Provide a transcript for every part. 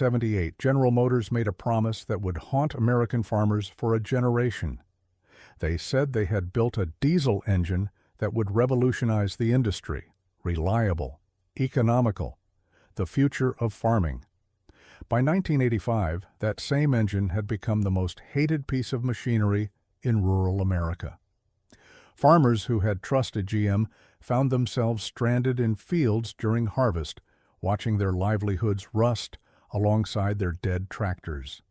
1978, General Motors made a promise that would haunt American farmers for a generation. They said they had built a diesel engine that would revolutionize the industry, reliable, economical, the future of farming. By 1985, that same engine had become the most hated piece of machinery in rural America. Farmers who had trusted GM found themselves stranded in fields during harvest, watching their livelihoods rust alongside their dead tractors.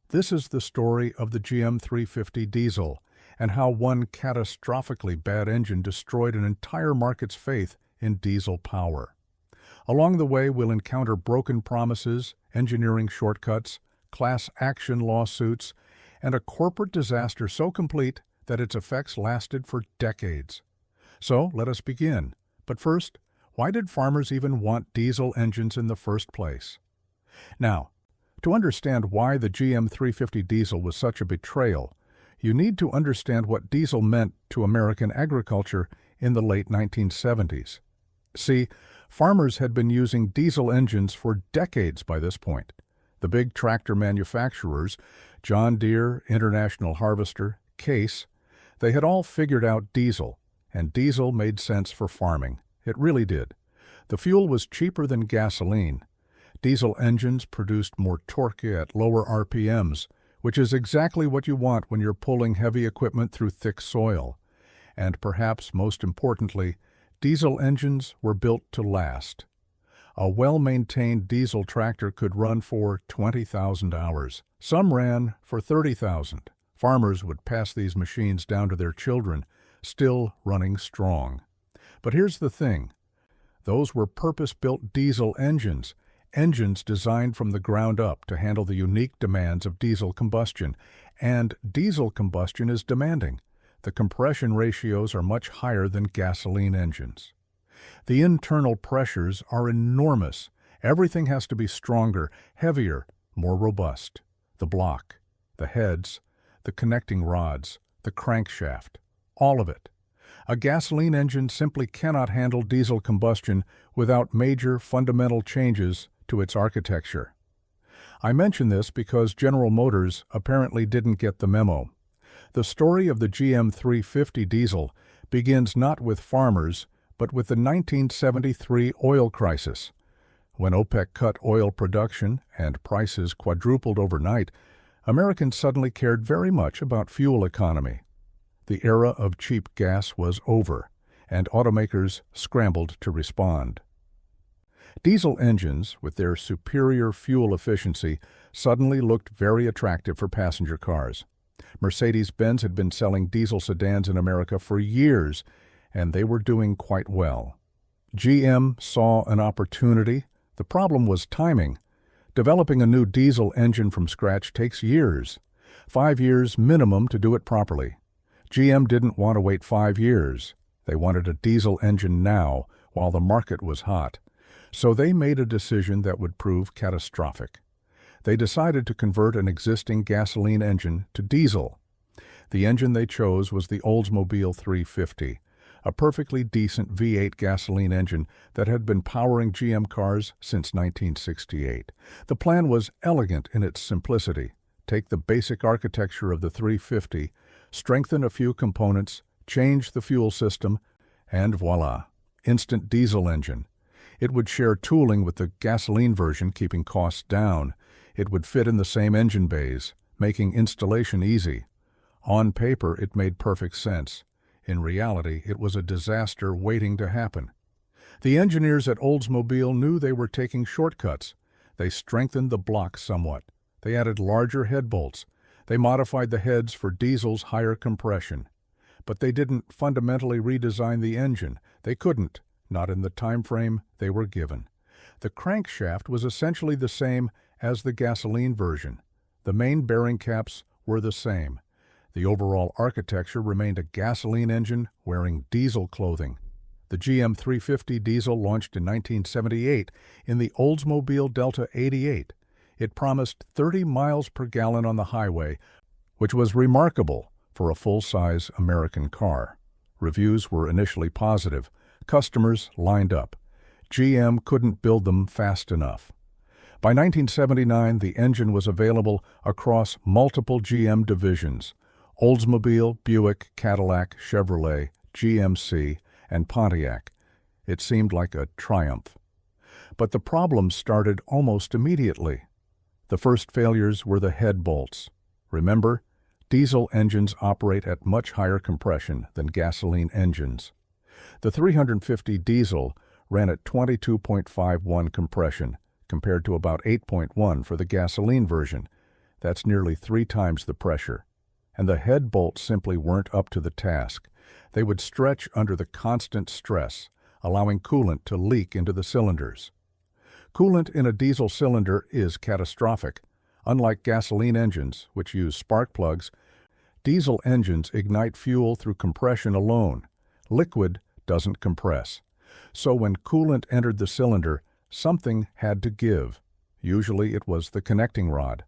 This is the story of the GM 350 diesel and how one catastrophically bad engine destroyed an entire market's faith in diesel power. Along the way, we'll encounter broken promises, engineering shortcuts, class action lawsuits, and a corporate disaster so complete that its effects lasted for decades. So, let us begin. But first, why did farmers even want diesel engines in the first place? Now, to understand why the GM 350 diesel was such a betrayal, you need to understand what diesel meant to American agriculture in the late 1970s. See, farmers had been using diesel engines for decades by this point. The big tractor manufacturers, John Deere, International Harvester, Case, they had all figured out diesel, and diesel made sense for farming. It really did. The fuel was cheaper than gasoline. Diesel engines produced more torque at lower RPMs, which is exactly what you want when you're pulling heavy equipment through thick soil. And perhaps most importantly, diesel engines were built to last. A well-maintained diesel tractor could run for 20,000 hours. Some ran for 30,000. Farmers would pass these machines down to their children, still running strong. But here's the thing. Those were purpose-built diesel engines, engines designed from the ground up to handle the unique demands of diesel combustion. And diesel combustion is demanding. The compression ratios are much higher than gasoline engines. The internal pressures are enormous. Everything has to be stronger, heavier, more robust. The block, the heads, the connecting rods, the crankshaft, all of it. A gasoline engine simply cannot handle diesel combustion without major fundamental changes to its architecture. I mention this because General Motors apparently didn't get the memo. The story of the GM 350 diesel begins not with farmers, but with the 1973 oil crisis. When OPEC cut oil production and prices quadrupled overnight, Americans suddenly cared very much about fuel economy. The era of cheap gas was over, and automakers scrambled to respond. Diesel engines, with their superior fuel efficiency, suddenly looked very attractive for passenger cars. Mercedes-Benz had been selling diesel sedans in America for years, and they were doing quite well. GM saw an opportunity. The problem was timing. Developing a new diesel engine from scratch takes years. 5 years minimum to do it properly. GM didn't want to wait 5 years. They wanted a diesel engine now, while the market was hot. So they made a decision that would prove catastrophic. They decided to convert an existing gasoline engine to diesel. The engine they chose was the Oldsmobile 350, a perfectly decent V8 gasoline engine that had been powering GM cars since 1968. The plan was elegant in its simplicity. Take the basic architecture of the 350, strengthen a few components, change the fuel system, and voila, instant diesel engine. It would share tooling with the gasoline version, keeping costs down. It would fit in the same engine bays, making installation easy. On paper, it made perfect sense. In reality, it was a disaster waiting to happen. The engineers at Oldsmobile knew they were taking shortcuts. They strengthened the block somewhat. They added larger head bolts. They modified the heads for diesel's higher compression. But they didn't fundamentally redesign the engine. They couldn't, not in the time frame they were given. The crankshaft was essentially the same as the gasoline version. The main bearing caps were the same. The overall architecture remained a gasoline engine wearing diesel clothing. The GM 350 diesel launched in 1978 in the Oldsmobile Delta 88. It promised 30 miles per gallon on the highway, which was remarkable for a full-size American car. Reviews were initially positive. Customers lined up. GM couldn't build them fast enough. By 1979, the engine was available across multiple GM divisions: Oldsmobile, Buick, Cadillac, Chevrolet, GMC, and Pontiac. It seemed like a triumph. But the problems started almost immediately. The first failures were the head bolts. Remember, diesel engines operate at much higher compression than gasoline engines. The 350 diesel ran at 22.51 compression, compared to about 8.1 for the gasoline version. That's nearly 3 times the pressure. And the head bolts simply weren't up to the task. They would stretch under the constant stress, allowing coolant to leak into the cylinders. Coolant in a diesel cylinder is catastrophic. Unlike gasoline engines, which use spark plugs, diesel engines ignite fuel through compression alone. Liquid doesn't compress. So when coolant entered the cylinder, something had to give. Usually it was the connecting rod.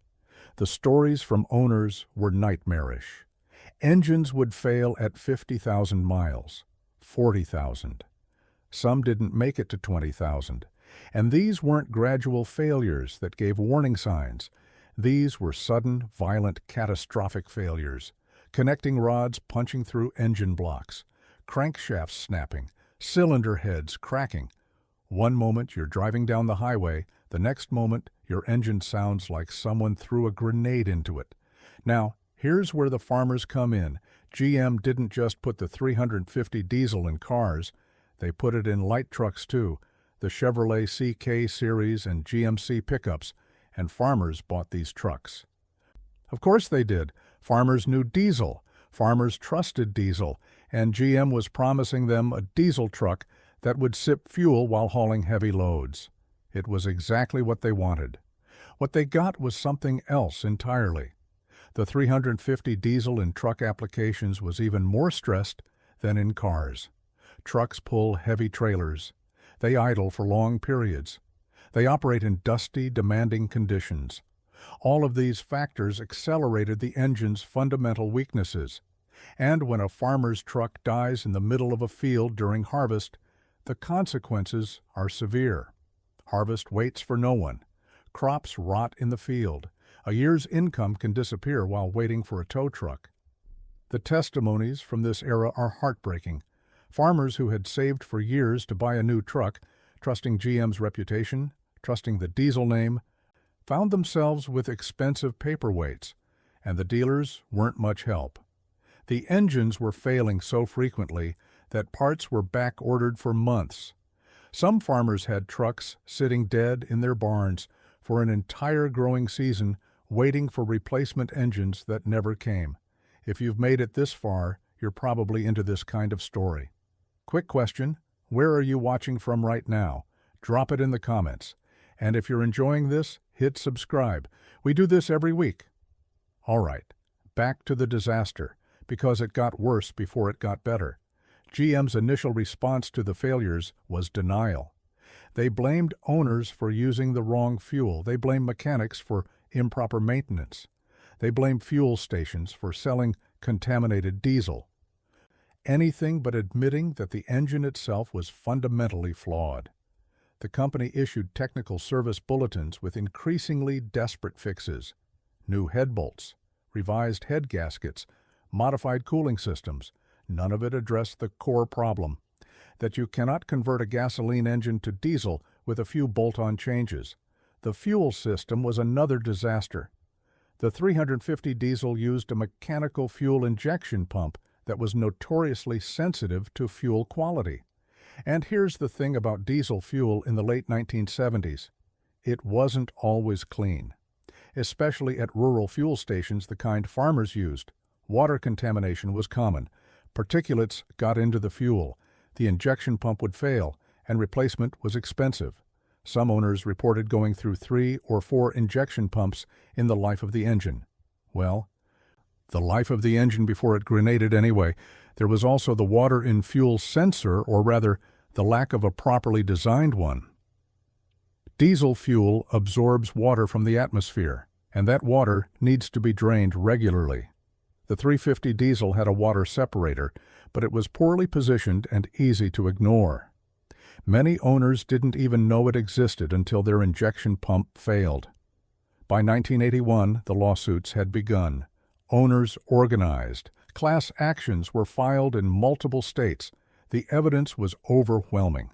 The stories from owners were nightmarish. Engines would fail at 50,000 miles, 40,000. Some didn't make it to 20,000. And these weren't gradual failures that gave warning signs. These were sudden, violent, catastrophic failures. Connecting rods punching through engine blocks, crankshafts snapping, cylinder heads cracking. One moment you're driving down the highway, the next moment your engine sounds like someone threw a grenade into it. Now, here's where the farmers come in. GM didn't just put the 350 diesel in cars, they put it in light trucks too, the Chevrolet CK series and GMC pickups, and farmers bought these trucks. Of course they did. Farmers knew diesel, farmers trusted diesel, and GM was promising them a diesel truck that would sip fuel while hauling heavy loads. It was exactly what they wanted. What they got was something else entirely. The 350 diesel in truck applications was even more stressed than in cars. Trucks pull heavy trailers. They idle for long periods. They operate in dusty, demanding conditions. All of these factors accelerated the engine's fundamental weaknesses. And when a farmer's truck dies in the middle of a field during harvest, the consequences are severe. Harvest waits for no one. Crops rot in the field. A year's income can disappear while waiting for a tow truck. The testimonies from this era are heartbreaking. Farmers who had saved for years to buy a new truck, trusting GM's reputation, trusting the diesel name, found themselves with expensive paperweights, and the dealers weren't much help. The engines were failing so frequently that parts were back-ordered for months. Some farmers had trucks sitting dead in their barns for an entire growing season, waiting for replacement engines that never came. If you've made it this far, you're probably into this kind of story. Quick question, where are you watching from right now? Drop it in the comments. And if you're enjoying this, hit subscribe. We do this every week. All right, back to the disaster, because it got worse before it got better. GM's initial response to the failures was denial. They blamed owners for using the wrong fuel. They blamed mechanics for improper maintenance. They blamed fuel stations for selling contaminated diesel. Anything but admitting that the engine itself was fundamentally flawed. The company issued technical service bulletins with increasingly desperate fixes: new head bolts, revised head gaskets, modified cooling systems. None of it addressed the core problem, that you cannot convert a gasoline engine to diesel with a few bolt-on changes. The fuel system was another disaster. The 350 diesel used a mechanical fuel injection pump that was notoriously sensitive to fuel quality. And here's the thing about diesel fuel in the late 1970s. It wasn't always clean, especially at rural fuel stations, the kind farmers used. Water contamination was common. Particulates got into the fuel. The injection pump would fail, and replacement was expensive. Some owners reported going through 3 or 4 injection pumps in the life of the engine. Well, the life of the engine before it grenaded anyway. There was also the water in fuel sensor, or rather, the lack of a properly designed one. Diesel fuel absorbs water from the atmosphere, and that water needs to be drained regularly. The 350 diesel had a water separator, but it was poorly positioned and easy to ignore. Many owners didn't even know it existed until their injection pump failed. By 1981, the lawsuits had begun. Owners organized. Class actions were filed in multiple states. The evidence was overwhelming.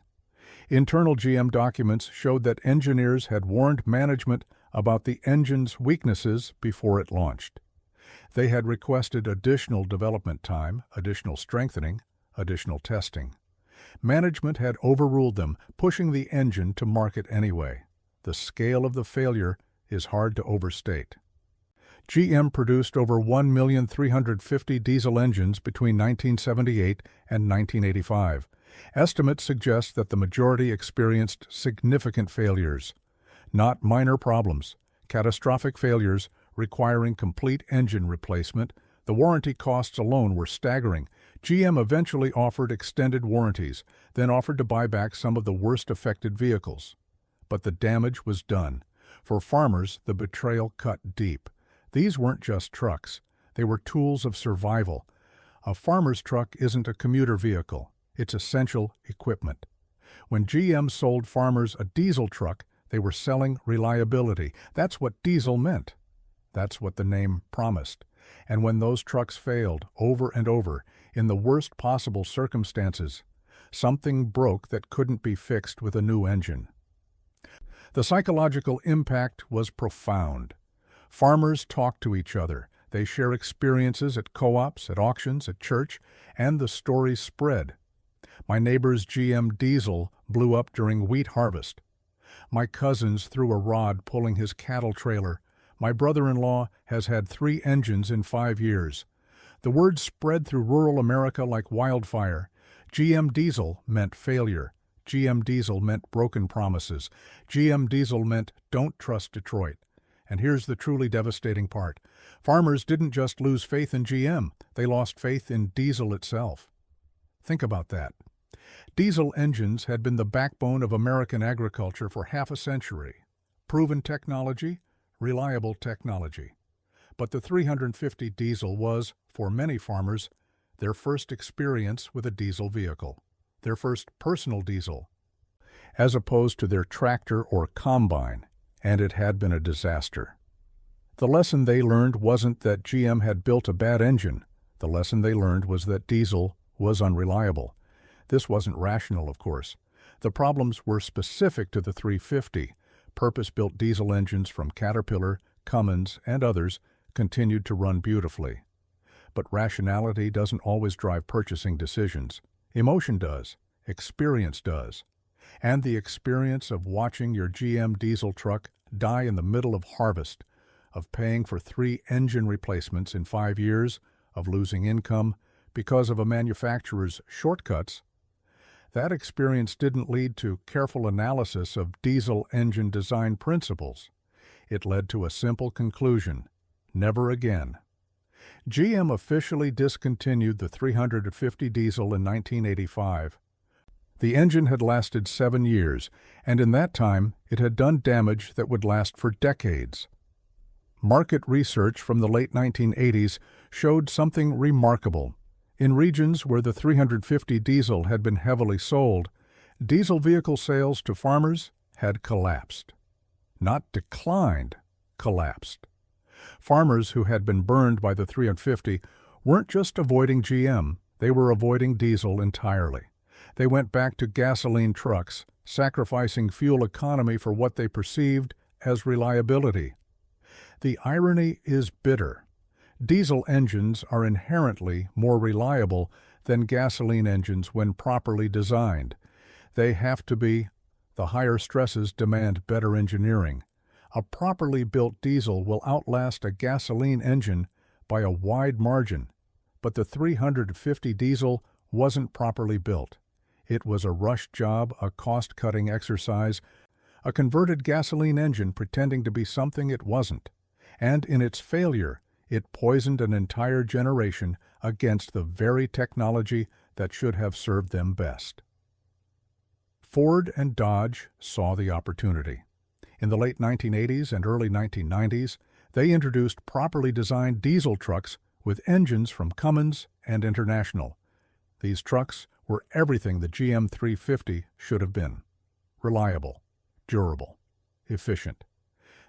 Internal GM documents showed that engineers had warned management about the engine's weaknesses before it launched. They had requested additional development time, additional strengthening, additional testing. Management had overruled them, pushing the engine to market anyway. The scale of the failure is hard to overstate. GM produced over 1,350,000 diesel engines between 1978 and 1985. Estimates suggest that the majority experienced significant failures, not minor problems, catastrophic failures requiring complete engine replacement. The warranty costs alone were staggering. GM eventually offered extended warranties, then offered to buy back some of the worst affected vehicles. But the damage was done. For farmers, the betrayal cut deep. These weren't just trucks. They were tools of survival. A farmer's truck isn't a commuter vehicle. It's essential equipment. When GM sold farmers a diesel truck, they were selling reliability. That's what diesel meant. That's what the name promised. And when those trucks failed over and over, in the worst possible circumstances, something broke that couldn't be fixed with a new engine. The psychological impact was profound. Farmers talk to each other. They share experiences at co-ops, at auctions, at church, and the stories spread. My neighbor's GM diesel blew up during wheat harvest. My cousin's threw a rod pulling his cattle trailer. My brother-in-law has had 3 engines in 5 years. The word spread through rural America like wildfire. GM diesel meant failure. GM diesel meant broken promises. GM diesel meant don't trust Detroit. And here's the truly devastating part. Farmers didn't just lose faith in GM, they lost faith in diesel itself. Think about that. Diesel engines had been the backbone of American agriculture for half a century. Proven technology, reliable technology. But the 350 diesel was, for many farmers, their first experience with a diesel vehicle, their first personal diesel, as opposed to their tractor or combine, and it had been a disaster. The lesson they learned wasn't that GM had built a bad engine. The lesson they learned was that diesel was unreliable. This wasn't rational, of course. The problems were specific to the 350. Purpose-built diesel engines from Caterpillar, Cummins, and others continued to run beautifully. But rationality doesn't always drive purchasing decisions. Emotion does. Experience does. And the experience of watching your GM diesel truck die in the middle of harvest, of paying for 3 engine replacements in 5 years, of losing income because of a manufacturer's shortcuts, that experience didn't lead to careful analysis of diesel engine design principles. It led to a simple conclusion: never again. GM officially discontinued the 350 diesel in 1985. The engine had lasted 7 years, and in that time it had done damage that would last for decades. Market research from the late 1980s showed something remarkable. In regions where the 350 diesel had been heavily sold, diesel vehicle sales to farmers had collapsed. Not declined, collapsed. Farmers who had been burned by the 350 weren't just avoiding GM, they were avoiding diesel entirely. They went back to gasoline trucks, sacrificing fuel economy for what they perceived as reliability. The irony is bitter. Diesel engines are inherently more reliable than gasoline engines when properly designed. They have to be. The higher stresses demand better engineering. A properly built diesel will outlast a gasoline engine by a wide margin, but the 350 diesel wasn't properly built. It was a rush job, a cost-cutting exercise, a converted gasoline engine pretending to be something it wasn't. And in its failure, it poisoned an entire generation against the very technology that should have served them best. Ford and Dodge saw the opportunity. In the late 1980s and early 1990s, they introduced properly designed diesel trucks with engines from Cummins and International. These trucks were everything the GM 350 should have been: reliable, durable, efficient.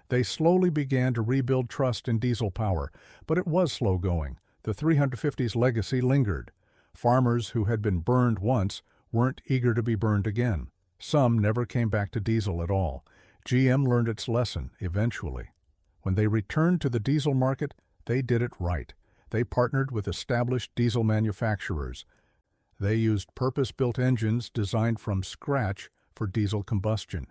They slowly began to rebuild trust in diesel power, but it was slow going. The 350's legacy lingered. Farmers who had been burned once weren't eager to be burned again. Some never came back to diesel at all. GM learned its lesson eventually. When they returned to the diesel market, they did it right. They partnered with established diesel manufacturers. They used purpose-built engines designed from scratch for diesel combustion.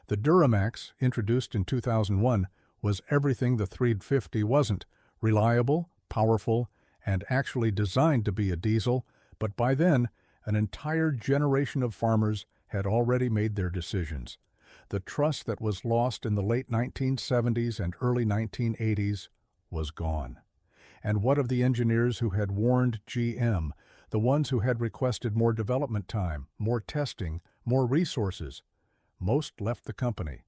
The Duramax, introduced in 2001, was everything the 350 wasn't: reliable, powerful, and actually designed to be a diesel, but by then, an entire generation of farmers had already made their decisions. The trust that was lost in the late 1970s and early 1980s was gone. And what of the engineers who had warned GM, the ones who had requested more development time, more testing, more resources? Most left the company.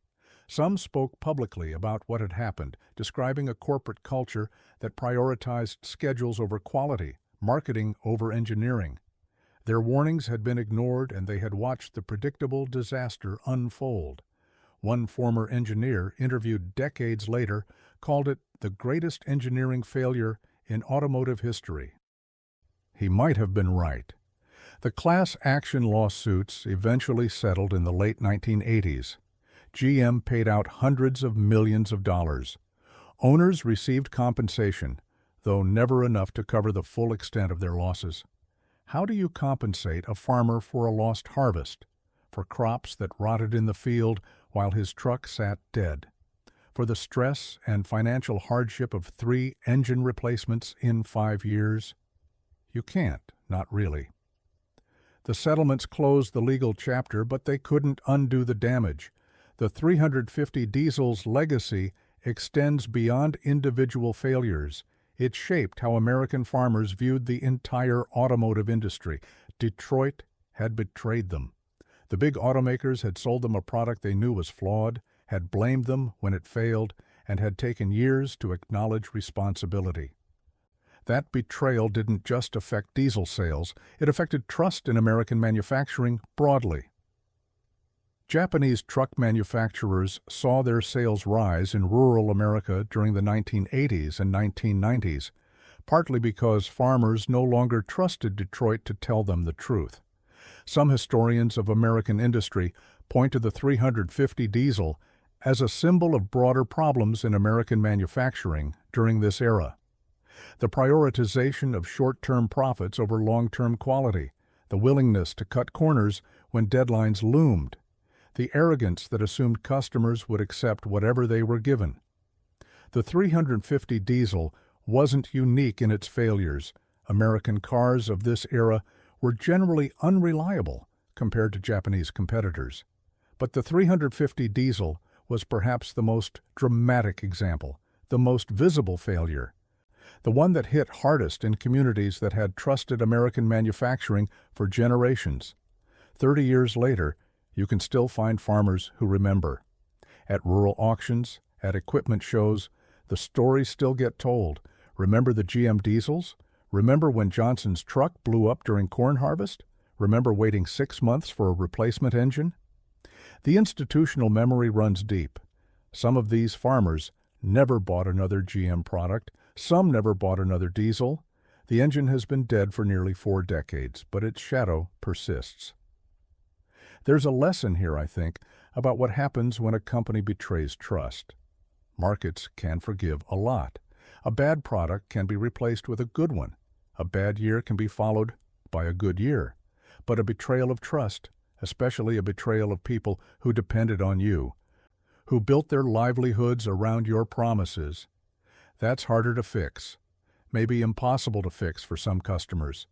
Some spoke publicly about what had happened, describing a corporate culture that prioritized schedules over quality, marketing over engineering. Their warnings had been ignored, and they had watched the predictable disaster unfold. One former engineer, interviewed decades later, called it the greatest engineering failure in automotive history. He might have been right. The class action lawsuits eventually settled in the late 1980s. GM paid out hundreds of millions of dollars. Owners received compensation, though never enough to cover the full extent of their losses. How do you compensate a farmer for a lost harvest, for crops that rotted in the field while his truck sat dead, for the stress and financial hardship of 3 engine replacements in 5 years? You can't, not really. The settlements closed the legal chapter, but they couldn't undo the damage. The 350 diesel's legacy extends beyond individual failures. It shaped how American farmers viewed the entire automotive industry. Detroit had betrayed them. The big automakers had sold them a product they knew was flawed, had blamed them when it failed, and had taken years to acknowledge responsibility. That betrayal didn't just affect diesel sales, it affected trust in American manufacturing broadly. Japanese truck manufacturers saw their sales rise in rural America during the 1980s and 1990s, partly because farmers no longer trusted Detroit to tell them the truth. Some historians of American industry point to the 350 diesel as a symbol of broader problems in American manufacturing during this era. The prioritization of short-term profits over long-term quality, the willingness to cut corners when deadlines loomed, the arrogance that assumed customers would accept whatever they were given. The 350 diesel wasn't unique in its failures. American cars of this era were generally unreliable compared to Japanese competitors. But the 350 diesel was perhaps the most dramatic example, the most visible failure, the one that hit hardest in communities that had trusted American manufacturing for generations. 30 years later, you can still find farmers who remember. At rural auctions, at equipment shows, the stories still get told. Remember the GM diesels? Remember when Johnson's truck blew up during corn harvest? Remember waiting 6 months for a replacement engine? The institutional memory runs deep. Some of these farmers never bought another GM product. Some never bought another diesel. The engine has been dead for nearly 4 decades, but its shadow persists. There's a lesson here, I think, about what happens when a company betrays trust. Markets can forgive a lot. A bad product can be replaced with a good one. A bad year can be followed by a good year. But a betrayal of trust, especially a betrayal of people who depended on you, who built their livelihoods around your promises, that's harder to fix, maybe impossible to fix for some customers.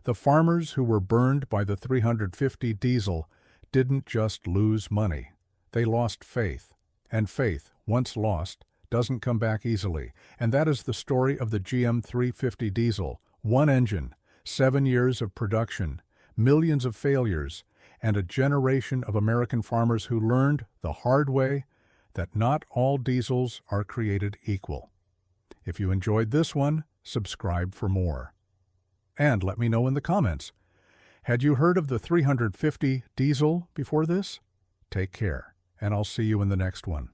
The farmers who were burned by the 350 diesel didn't just lose money. They lost faith. And faith, once lost, doesn't come back easily. And that is the story of the GM 350 diesel. 1 engine, 7 years of production, millions of failures, and a generation of American farmers who learned the hard way that not all diesels are created equal. If you enjoyed this one, subscribe for more. and let me know in the comments. Had you heard of the 350 diesel before this? Take care, and I'll see you in the next one.